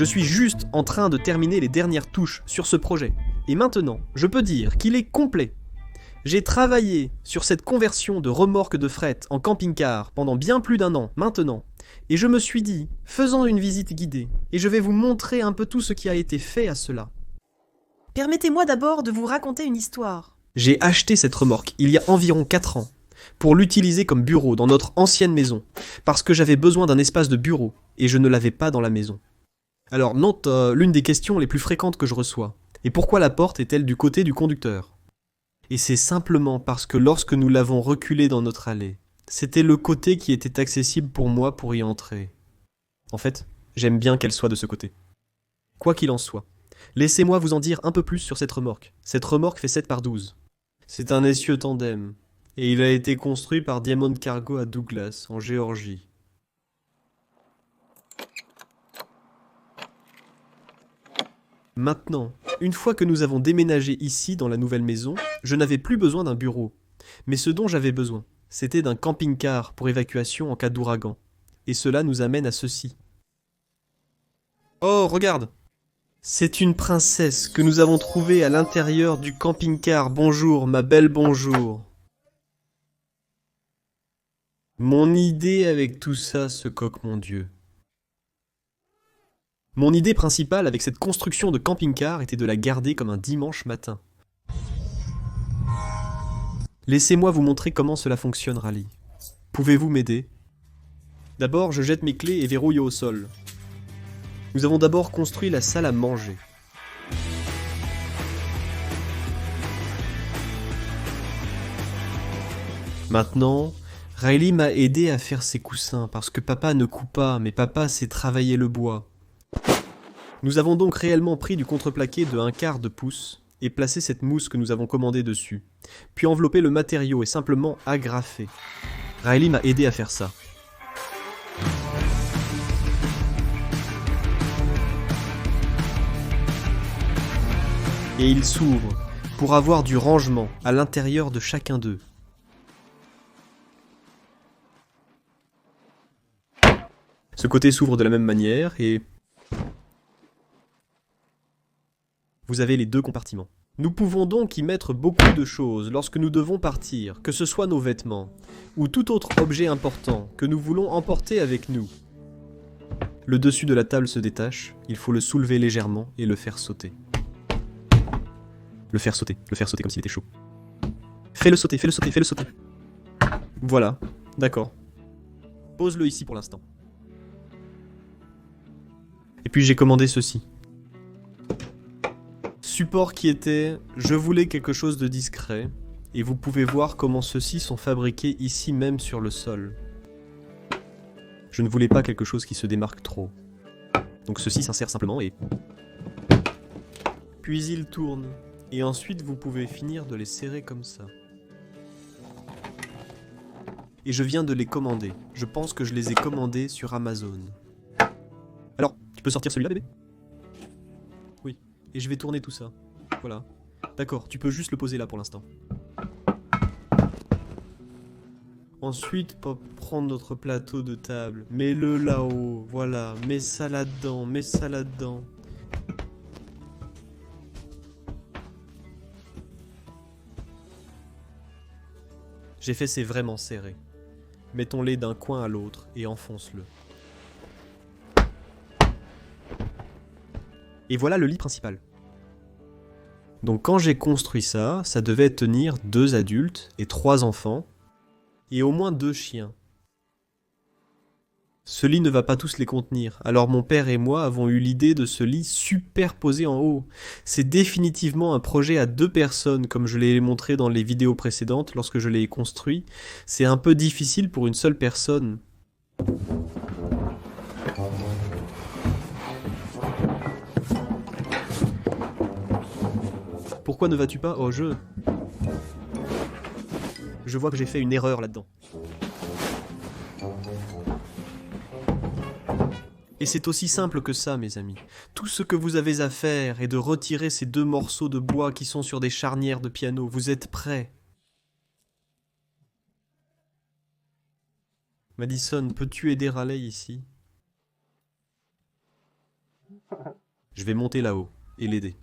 Je suis juste en train de terminer les dernières touches sur ce projet. Et maintenant, je peux dire qu'il est complet. J'ai travaillé sur cette conversion de remorque de fret en camping-car pendant bien plus d'1 an maintenant. Et je me suis dit, faisons une visite guidée, et je vais vous montrer un peu tout ce qui a été fait à cela. Permettez-moi d'abord de vous raconter une histoire. J'ai acheté cette remorque il y a environ 4 ans, pour l'utiliser comme bureau dans notre ancienne maison, parce que j'avais besoin d'un espace de bureau, et je ne l'avais pas dans la maison. Alors note l'une des questions les plus fréquentes que je reçois. Et pourquoi la porte est-elle du côté du conducteur ? Et c'est simplement parce que lorsque nous l'avons reculée dans notre allée, c'était le côté qui était accessible pour moi pour y entrer. En fait, j'aime bien qu'elle soit de ce côté. Quoi qu'il en soit, laissez-moi vous en dire un peu plus sur cette remorque. Cette remorque fait 7 par 12. C'est un essieu tandem, et il a été construit par Diamond Cargo à Douglas, en Géorgie. Maintenant, une fois que nous avons déménagé ici dans la nouvelle maison, je n'avais plus besoin d'un bureau. Mais ce dont j'avais besoin, c'était d'un camping-car pour évacuation en cas d'ouragan. Et cela nous amène à ceci. Oh, regarde! C'est une princesse que nous avons trouvée à l'intérieur du camping-car. Bonjour, ma belle bonjour. Mon idée avec tout ça se coque, mon Dieu. Mon idée principale avec cette construction de camping-car était de la garder comme un dimanche matin. Laissez-moi vous montrer comment cela fonctionne, Rally. Pouvez-vous m'aider ? D'abord, je jette mes clés et verrouille au sol. Nous avons d'abord construit la salle à manger. Maintenant, Riley m'a aidé à faire ses coussins parce que papa ne coupe pas, mais papa sait travailler le bois. Nous avons donc réellement pris du contreplaqué de 1/4 de pouce et placé cette mousse que nous avons commandée dessus, puis enveloppé le matériau et simplement agrafé. Riley m'a aidé à faire ça. Et il s'ouvre pour avoir du rangement à l'intérieur de chacun d'eux. Ce côté s'ouvre de la même manière et vous avez les 2 compartiments. Nous pouvons donc y mettre beaucoup de choses lorsque nous devons partir, que ce soit nos vêtements ou tout autre objet important que nous voulons emporter avec nous. Le dessus de la table se détache, il faut le soulever légèrement et le faire sauter. Le faire sauter comme s'il était chaud. Fais-le sauter. Voilà, d'accord. Pose-le ici pour l'instant. Et puis j'ai commandé ceci. Support qui était, je voulais quelque chose de discret, et vous pouvez voir comment ceux-ci sont fabriqués ici même sur le sol. Je ne voulais pas quelque chose qui se démarque trop. Donc ceci s'insère simplement et... Puis il tourne, et ensuite vous pouvez finir de les serrer comme ça. Et je viens de les commander. Je pense que je les ai commandés sur Amazon. Alors, tu peux sortir celui-là, bébé ? Oui. Et je vais tourner tout ça. Voilà. D'accord, tu peux juste le poser là pour l'instant. Ensuite, prendre notre plateau de table. Mets-le là-haut. Voilà. Mets ça là-dedans. J'ai fait c'est vraiment serré. Mettons-les d'un coin à l'autre et enfonce-le. Et voilà le lit principal. Donc quand j'ai construit ça, ça devait tenir 2 adultes et 3 enfants, et au moins 2 chiens. Ce lit ne va pas tous les contenir, alors mon père et moi avons eu l'idée de ce lit superposé en haut. C'est définitivement un projet à 2 personnes, comme je l'ai montré dans les vidéos précédentes lorsque je l'ai construit. C'est un peu difficile pour une seule personne. Pourquoi ne vas-tu pas au jeu ? Je vois que j'ai fait une erreur là-dedans. Et c'est aussi simple que ça, mes amis. Tout ce que vous avez à faire est de retirer ces 2 morceaux de bois qui sont sur des charnières de piano. Vous êtes prêts ? Madison, peux-tu aider Raleigh ici ? Je vais monter là-haut et l'aider.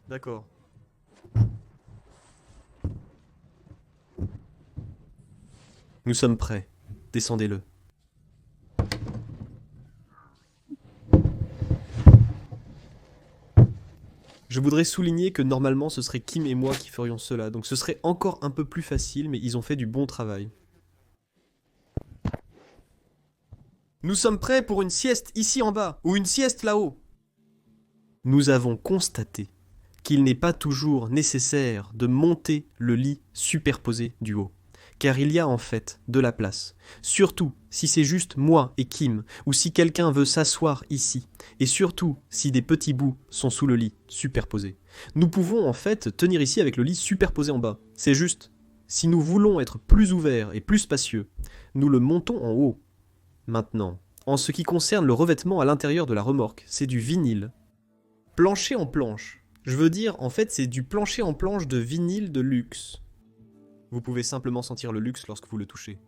D'accord. Nous sommes prêts. Descendez-le. Je voudrais souligner que normalement ce serait Kim et moi qui ferions cela, donc ce serait encore un peu plus facile, mais ils ont fait du bon travail. Nous sommes prêts pour une sieste ici en bas, ou une sieste là-haut. Nous avons constaté qu'il n'est pas toujours nécessaire de monter le lit superposé du haut, car il y a en fait de la place, surtout si c'est juste moi et Kim, ou si quelqu'un veut s'asseoir ici, et surtout si des petits bouts sont sous le lit superposé. Nous pouvons en fait tenir ici avec le lit superposé en bas, c'est juste. Si nous voulons être plus ouverts et plus spacieux, nous le montons en haut. Maintenant, en ce qui concerne le revêtement à l'intérieur de la remorque, c'est du vinyle. Plancher en planche. Je veux dire, en fait, c'est du plancher en planche de vinyle de luxe. Vous pouvez simplement sentir le luxe lorsque vous le touchez.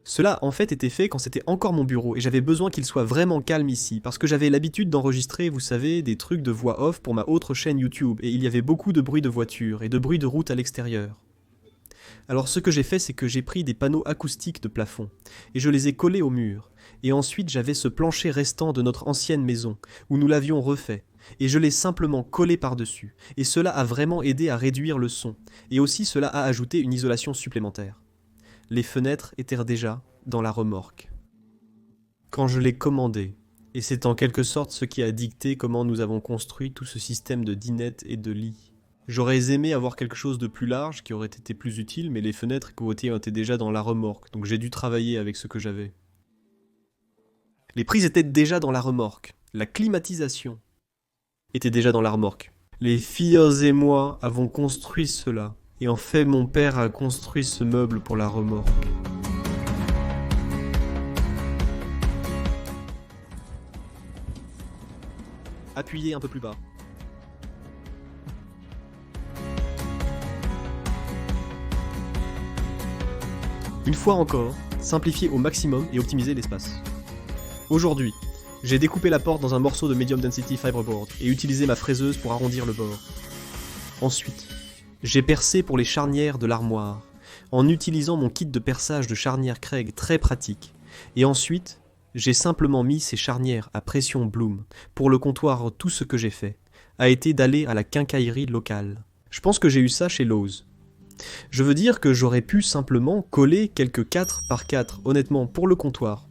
Cela, en fait, était fait quand c'était encore mon bureau, et j'avais besoin qu'il soit vraiment calme ici, parce que j'avais l'habitude d'enregistrer, vous savez, des trucs de voix off pour ma autre chaîne YouTube, et il y avait beaucoup de bruit de voiture, et de bruit de route à l'extérieur. Alors ce que j'ai fait, c'est que j'ai pris des panneaux acoustiques de plafond, et je les ai collés au mur, et ensuite j'avais ce plancher restant de notre ancienne maison, où nous l'avions refait, et je l'ai simplement collé par-dessus, et cela a vraiment aidé à réduire le son, et aussi cela a ajouté une isolation supplémentaire. Les fenêtres étaient déjà dans la remorque. Quand je l'ai commandé, et c'est en quelque sorte ce qui a dicté comment nous avons construit tout ce système de dinettes et de lits. J'aurais aimé avoir quelque chose de plus large qui aurait été plus utile, mais les fenêtres côté étaient déjà dans la remorque, donc j'ai dû travailler avec ce que j'avais. Les prises étaient déjà dans la remorque. La climatisation était déjà dans la remorque. Les filles et moi avons construit cela. Et en fait, mon père a construit ce meuble pour la remorque. Appuyez un peu plus bas. Une fois encore, simplifiez au maximum et optimisez l'espace. Aujourd'hui, j'ai découpé la porte dans un morceau de medium density fiberboard et utilisé ma fraiseuse pour arrondir le bord. Ensuite, j'ai percé pour les charnières de l'armoire, en utilisant mon kit de perçage de charnières Craig très pratique. Et ensuite, j'ai simplement mis ces charnières à pression Bloom. Pour le comptoir, tout ce que j'ai fait a été d'aller à la quincaillerie locale. Je pense que j'ai eu ça chez Lowe's. Je veux dire que j'aurais pu simplement coller quelques 4 par 4, honnêtement, pour le comptoir.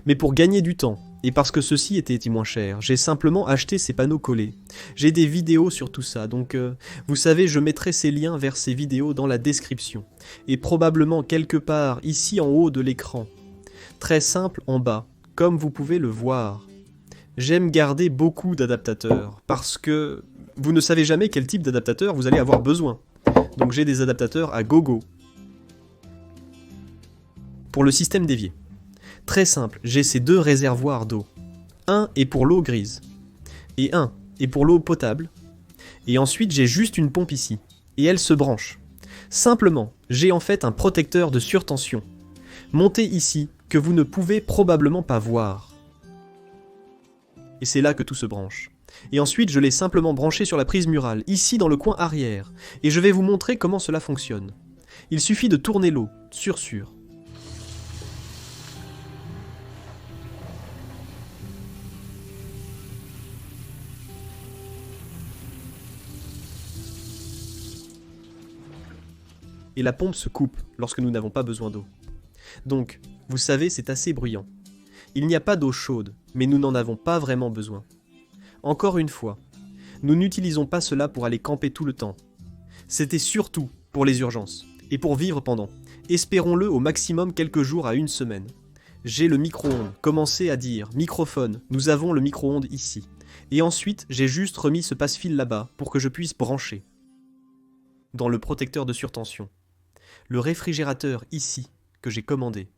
Mais pour gagner du temps, et parce que ceci était moins cher, j'ai simplement acheté ces panneaux collés. J'ai des vidéos sur tout ça, donc vous savez, je mettrai ces liens vers ces vidéos dans la description. Et probablement quelque part ici en haut de l'écran. Très simple en bas, comme vous pouvez le voir. J'aime garder beaucoup d'adaptateurs, parce que vous ne savez jamais quel type d'adaptateur vous allez avoir besoin. Donc j'ai des adaptateurs à gogo. Pour le système d'évier. Très simple, j'ai ces deux réservoirs d'eau. Un est pour l'eau grise, et un est pour l'eau potable. Et ensuite j'ai juste une pompe ici, et elle se branche. Simplement, j'ai en fait un protecteur de surtension, monté ici, que vous ne pouvez probablement pas voir. Et c'est là que tout se branche. Et ensuite, je l'ai simplement branché sur la prise murale, ici dans le coin arrière, et je vais vous montrer comment cela fonctionne. Il suffit de tourner l'eau, sur. Et la pompe se coupe lorsque nous n'avons pas besoin d'eau. Donc, vous savez, c'est assez bruyant. Il n'y a pas d'eau chaude, mais nous n'en avons pas vraiment besoin. Encore une fois, nous n'utilisons pas cela pour aller camper tout le temps. C'était surtout pour les urgences, et pour vivre pendant. Espérons-le au maximum quelques jours à une semaine. J'ai le micro-ondes, commencé à dire microphone, nous avons le micro-ondes ici. Et ensuite, j'ai juste remis ce passe-fil là-bas pour que je puisse brancher. Dans le protecteur de surtension. Le réfrigérateur ici, que j'ai commandé.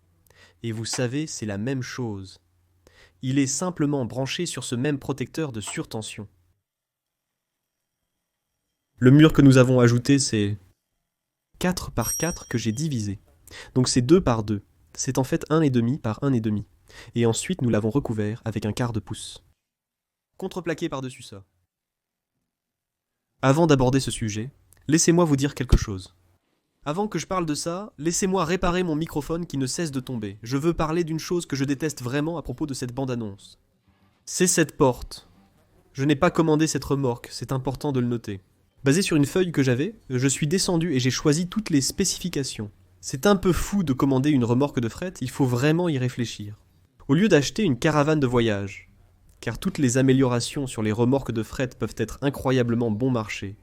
Et vous savez, c'est la même chose. Il est simplement branché sur ce même protecteur de surtension. Le mur que nous avons ajouté, c'est 4 par 4 que j'ai divisé. Donc c'est 2 par 2. C'est en fait 1,5 par 1,5. Et ensuite nous l'avons recouvert avec un quart de pouce. Contreplaqué par-dessus ça. Avant d'aborder ce sujet, laissez-moi vous dire quelque chose. Avant que je parle de ça, laissez-moi réparer mon microphone qui ne cesse de tomber. Je veux parler d'une chose que je déteste vraiment à propos de cette bande-annonce. C'est cette porte. Je n'ai pas commandé cette remorque, c'est important de le noter. Basé sur une feuille que j'avais, je suis descendu et j'ai choisi toutes les spécifications. C'est un peu fou de commander une remorque de fret, il faut vraiment y réfléchir. Au lieu d'acheter une caravane de voyage, car toutes les améliorations sur les remorques de fret peuvent être incroyablement bon marché,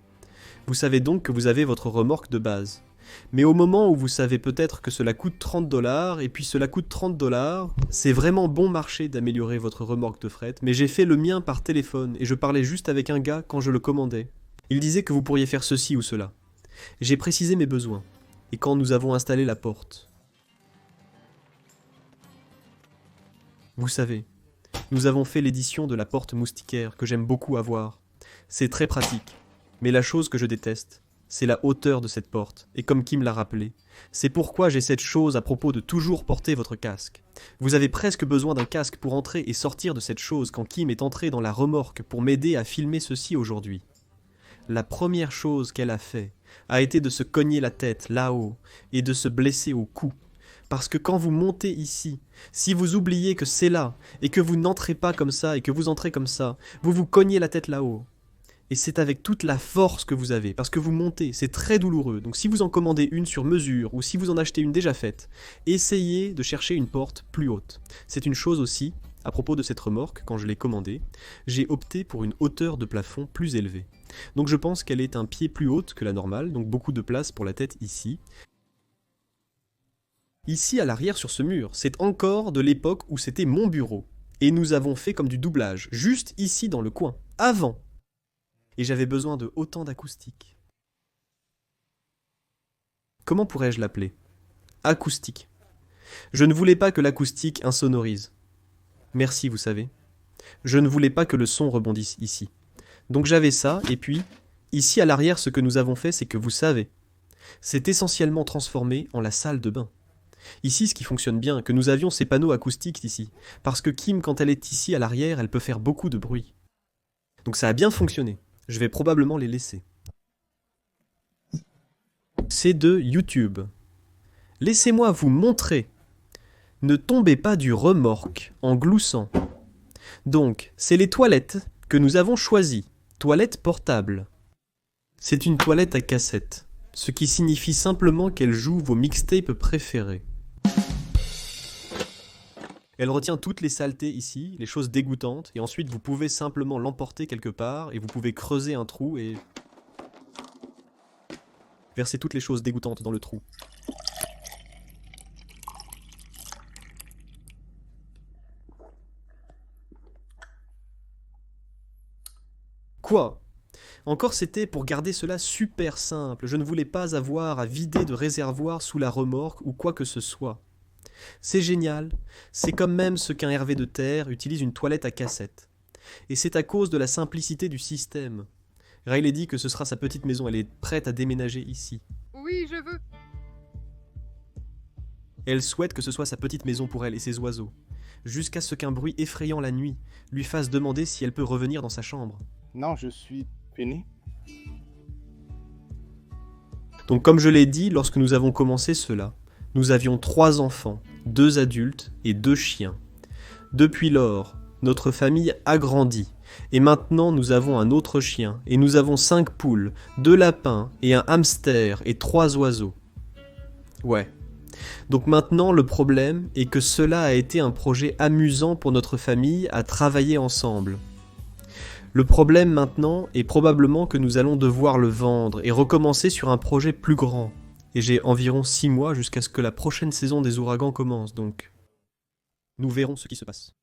vous savez donc que vous avez votre remorque de base. Mais au moment où vous savez peut-être que cela coûte 30 $, et puis cela coûte 30 $, c'est vraiment bon marché d'améliorer votre remorque de fret, mais j'ai fait le mien par téléphone, et je parlais juste avec un gars quand je le commandais. Il disait que vous pourriez faire ceci ou cela. J'ai précisé mes besoins, et quand nous avons installé la porte. Vous savez, nous avons fait l'édition de la porte moustiquaire, que j'aime beaucoup avoir. C'est très pratique, mais la chose que je déteste, c'est la hauteur de cette porte, et comme Kim l'a rappelé, c'est pourquoi j'ai cette chose à propos de toujours porter votre casque. Vous avez presque besoin d'un casque pour entrer et sortir de cette chose quand Kim est entrée dans la remorque pour m'aider à filmer ceci aujourd'hui. La première chose qu'elle a fait a été de se cogner la tête là-haut et de se blesser au cou. Parce que quand vous montez ici, si vous oubliez que c'est là, et que vous n'entrez pas comme ça, et que vous entrez comme ça, vous vous cognez la tête là-haut. Et c'est avec toute la force que vous avez, parce que vous montez, c'est très douloureux. Donc si vous en commandez une sur mesure, ou si vous en achetez une déjà faite, essayez de chercher une porte plus haute. C'est une chose aussi, à propos de cette remorque, quand je l'ai commandée, j'ai opté pour une hauteur de plafond plus élevée. Donc je pense qu'elle est un pied plus haute que la normale, donc beaucoup de place pour la tête ici. Ici à l'arrière sur ce mur, c'est encore de l'époque où c'était mon bureau. Et nous avons fait comme du doublage, juste ici dans le coin, avant. Et j'avais besoin de autant d'acoustique. Comment pourrais-je l'appeler? Acoustique. Je ne voulais pas que l'acoustique insonorise. Merci, vous savez. Je ne voulais pas que le son rebondisse ici. Donc j'avais ça, et puis, ici à l'arrière, ce que nous avons fait, c'est que vous savez, c'est essentiellement transformé en la salle de bain. Ici, ce qui fonctionne bien, que nous avions ces panneaux acoustiques ici, parce que Kim, quand elle est ici à l'arrière, elle peut faire beaucoup de bruit. Donc ça a bien fonctionné. Je vais probablement les laisser. C'est de YouTube. Laissez-moi vous montrer. Ne tombez pas du remorque en gloussant. Donc, c'est les toilettes que nous avons choisies. Toilette portable. C'est une toilette à cassette, ce qui signifie simplement qu'elle joue vos mixtapes préférés. Elle retient toutes les saletés ici, les choses dégoûtantes, et ensuite vous pouvez simplement l'emporter quelque part, et vous pouvez creuser un trou et verser toutes les choses dégoûtantes dans le trou. Quoi ? Encore c'était pour garder cela super simple, je ne voulais pas avoir à vider de réservoir sous la remorque ou quoi que ce soit. C'est génial, c'est comme même ce qu'un Hervé de Terre utilise une toilette à cassette. Et c'est à cause de la simplicité du système. Riley dit que ce sera sa petite maison, elle est prête à déménager ici. Oui, je veux. Elle souhaite que ce soit sa petite maison pour elle et ses oiseaux, jusqu'à ce qu'un bruit effrayant la nuit lui fasse demander si elle peut revenir dans sa chambre. Non, je suis fini. Donc comme je l'ai dit, lorsque nous avons commencé cela, nous avions 3 enfants, 2 adultes et 2 chiens. Depuis lors, notre famille a grandi, et maintenant nous avons un autre chien, et nous avons 5 poules, 2 lapins, et un hamster, et 3 oiseaux. Ouais. Donc maintenant le problème est que cela a été un projet amusant pour notre famille à travailler ensemble. Le problème maintenant est probablement que nous allons devoir le vendre et recommencer sur un projet plus grand. Et j'ai environ 6 mois jusqu'à ce que la prochaine saison des ouragans commence, donc nous verrons ce qui se passe.